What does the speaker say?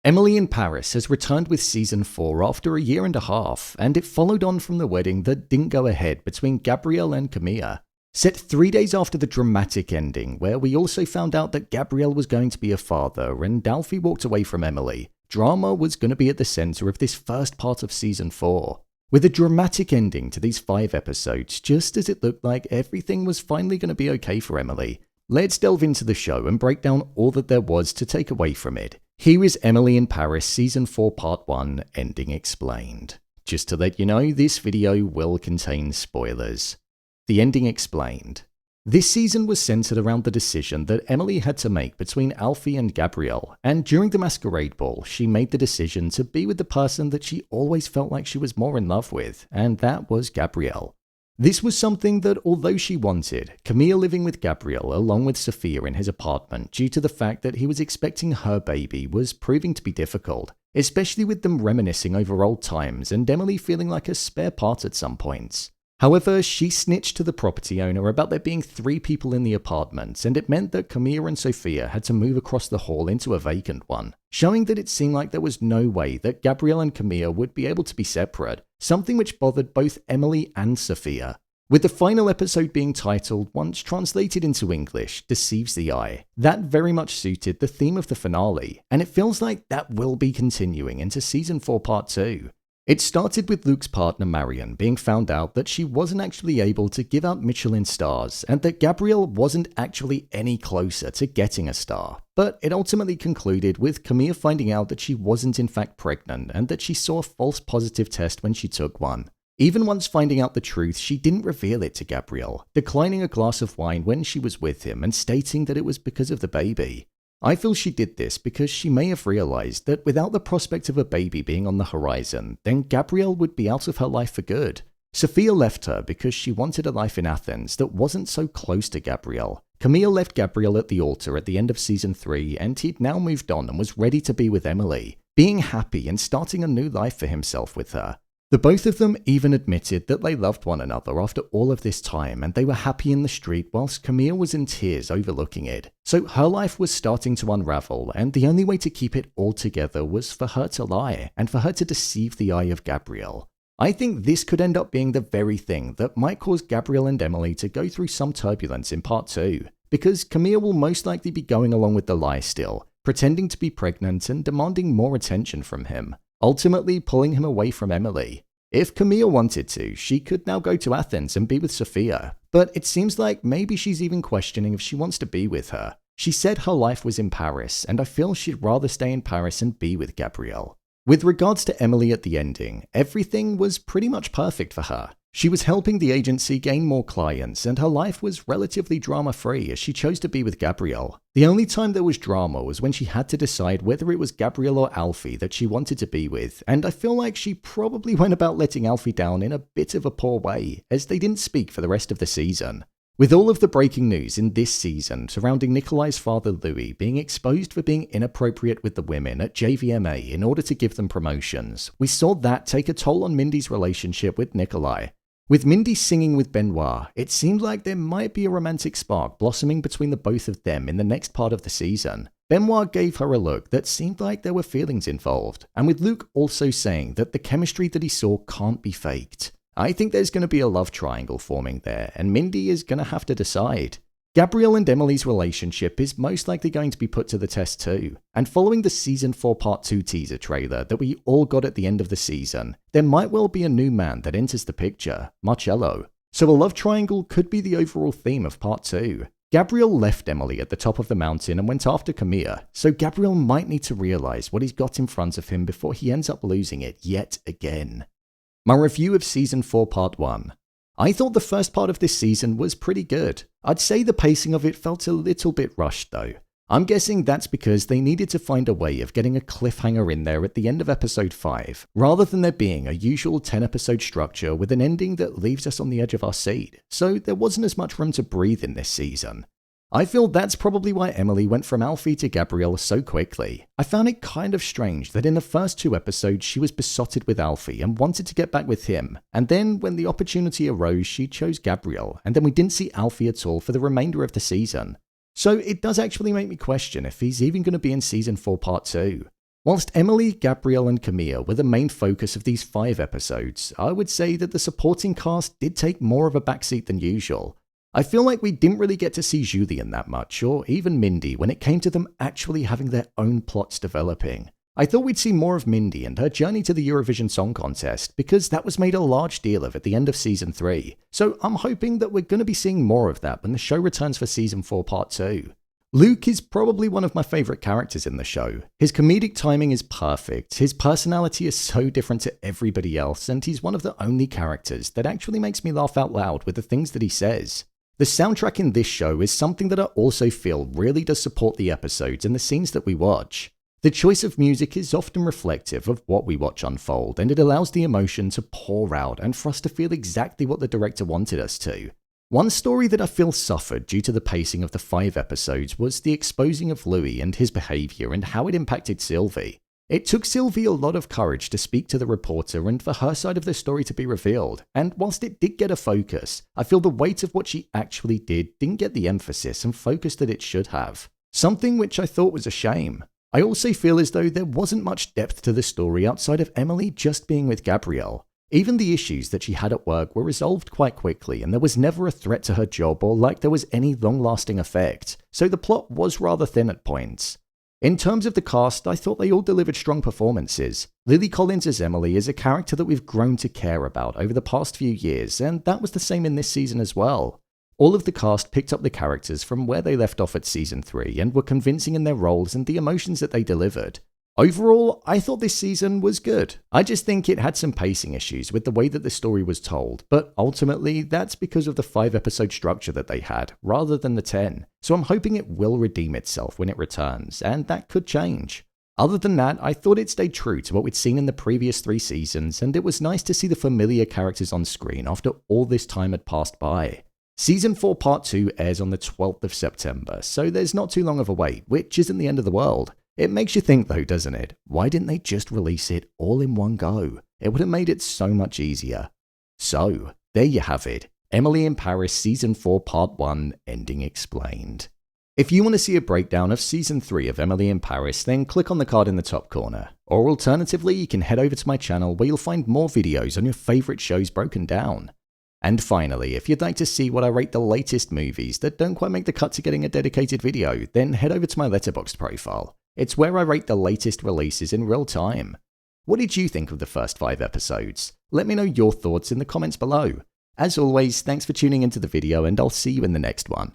Emily in Paris has returned with season 4 after a year and a half, and it followed on from the wedding that didn't go ahead between Gabriel and Camille. Set 3 days after the dramatic ending, where we also found out that Gabriel was going to be a father and Alfie walked away from Emily, drama was going to be at the centre of this first part of season 4. With a dramatic ending to these 5 episodes, just as it looked like everything was finally going to be okay for Emily, let's delve into the show and break down all that there was to take away from it. Here is Emily in Paris Season 4 Part 1 Ending Explained. Just to let you know, this video will contain spoilers. The Ending Explained. This season was centered around the decision that Emily had to make between Alfie and Gabriel, and during the masquerade ball, she made the decision to be with the person that she always felt like she was more in love with, and that was Gabriel. This was something that, although she wanted, Camille living with Gabriel along with Sofia in his apartment due to the fact that he was expecting her baby was proving to be difficult, especially with them reminiscing over old times and Emily feeling like a spare part at some points. However, she snitched to the property owner about there being 3 people in the apartment, and it meant that Camille and Sofia had to move across the hall into a vacant one, showing that it seemed like there was no way that Gabriel and Camille would be able to be separate, something which bothered both Emily and Sofia. With the final episode being titled, once translated into English, Deceives the Eye, that very much suited the theme of the finale, and it feels like that will be continuing into Season 4 Part 2. It started with Luke's partner Marion being found out that she wasn't actually able to give out Michelin stars and that Gabriel wasn't actually any closer to getting a star. But it ultimately concluded with Camille finding out that she wasn't in fact pregnant and that she saw a false positive test when she took one. Even once finding out the truth, she didn't reveal it to Gabriel, declining a glass of wine when she was with him and stating that it was because of the baby. I feel she did this because she may have realized that without the prospect of a baby being on the horizon, then Gabriel would be out of her life for good. Sofia left her because she wanted a life in Athens that wasn't so close to Gabriel. Camille left Gabriel at the altar at the end of season 3 and he'd now moved on and was ready to be with Emily, being happy and starting a new life for himself with her. The both of them even admitted that they loved one another after all of this time and they were happy in the street whilst Camille was in tears overlooking it. So her life was starting to unravel and the only way to keep it all together was for her to lie and for her to deceive the eye of Gabriel. I think this could end up being the very thing that might cause Gabriel and Emily to go through some turbulence in part 2, because Camille will most likely be going along with the lie still, pretending to be pregnant and demanding more attention from him, ultimately pulling him away from Emily. If Camille wanted to, she could now go to Athens and be with Sofia, but it seems like maybe she's even questioning if she wants to be with her. She said her life was in Paris, and I feel she'd rather stay in Paris and be with Gabriel. With regards to Emily at the ending, everything was pretty much perfect for her. She was helping the agency gain more clients, and her life was relatively drama-free as she chose to be with Gabriel. The only time there was drama was when she had to decide whether it was Gabriel or Alfie that she wanted to be with, and I feel like she probably went about letting Alfie down in a bit of a poor way, as they didn't speak for the rest of the season. With all of the breaking news in this season surrounding Nicolai's father Louis being exposed for being inappropriate with the women at JVMA in order to give them promotions, we saw that take a toll on Mindy's relationship with Nicolai. With Mindy singing with Benoit, it seemed like there might be a romantic spark blossoming between the both of them in the next part of the season. Benoit gave her a look that seemed like there were feelings involved, and with Luke also saying that the chemistry that he saw can't be faked. I think there's going to be a love triangle forming there, and Mindy is going to have to decide. Gabriel and Emily's relationship is most likely going to be put to the test too, and following the Season 4 Part 2 teaser trailer that we all got at the end of the season, there might well be a new man that enters the picture, Marcello. So a love triangle could be the overall theme of Part 2. Gabriel left Emily at the top of the mountain and went after Camille, so Gabriel might need to realize what he's got in front of him before he ends up losing it yet again. My review of Season 4 Part 1. I thought the first part of this season was pretty good. I'd say the pacing of it felt a little bit rushed though. I'm guessing that's because they needed to find a way of getting a cliffhanger in there at the end of episode 5, rather than there being a usual 10-episode structure with an ending that leaves us on the edge of our seat, so there wasn't as much room to breathe in this season. I feel that's probably why Emily went from Alfie to Gabriel so quickly. I found it kind of strange that in the first 2 episodes she was besotted with Alfie and wanted to get back with him, and then when the opportunity arose she chose Gabriel, and then we didn't see Alfie at all for the remainder of the season. So it does actually make me question if he's even going to be in Season 4 Part 2. Whilst Emily, Gabriel and Camille were the main focus of these 5 episodes, I would say that the supporting cast did take more of a backseat than usual. I feel like we didn't really get to see Julien that much, or even Mindy, when it came to them actually having their own plots developing. I thought we'd see more of Mindy and her journey to the Eurovision Song Contest, because that was made a large deal of at the end of Season 3, so I'm hoping that we're going to be seeing more of that when the show returns for Season 4 Part 2. Luke is probably one of my favourite characters in the show. His comedic timing is perfect, his personality is so different to everybody else, and he's one of the only characters that actually makes me laugh out loud with the things that he says. The soundtrack in this show is something that I also feel really does support the episodes and the scenes that we watch. The choice of music is often reflective of what we watch unfold, and it allows the emotion to pour out and for us to feel exactly what the director wanted us to. One story that I feel suffered due to the pacing of the 5 episodes was the exposing of Louis and his behaviour and how it impacted Sylvie. It took Sylvie a lot of courage to speak to the reporter and for her side of the story to be revealed, and whilst it did get a focus, I feel the weight of what she actually didn't get the emphasis and focus that it should have. Something which I thought was a shame. I also feel as though there wasn't much depth to the story outside of Emily just being with Gabriel. Even the issues that she had at work were resolved quite quickly, and there was never a threat to her job or like there was any long-lasting effect, so the plot was rather thin at points. In terms of the cast, I thought they all delivered strong performances. Lily Collins as Emily is a character that we've grown to care about over the past few years, and that was the same in this season as well. All of the cast picked up the characters from where they left off at Season 3 and were convincing in their roles and the emotions that they delivered. Overall, I thought this season was good. I just think it had some pacing issues with the way that the story was told, but ultimately that's because of the 5-episode structure that they had, rather than the 10, so I'm hoping it will redeem itself when it returns, and that could change. Other than that, I thought it stayed true to what we'd seen in the previous 3 seasons, and it was nice to see the familiar characters on screen after all this time had passed by. Season 4 Part 2 airs on the 12th of September, so there's not too long of a wait, which isn't the end of the world. It makes you think though, doesn't it? Why didn't they just release it all in one go? It would have made it so much easier. So, there you have it. Emily in Paris Season 4 Part 1 Ending Explained. If you want to see a breakdown of Season 3 of Emily in Paris, then click on the card in the top corner. Or alternatively, you can head over to my channel where you'll find more videos on your favourite shows broken down. And finally, if you'd like to see what I rate the latest movies that don't quite make the cut to getting a dedicated video, then head over to my Letterboxd profile. It's where I rate the latest releases in real time. What did you think of the first 5 episodes? Let me know your thoughts in the comments below. As always, thanks for tuning into the video and I'll see you in the next one.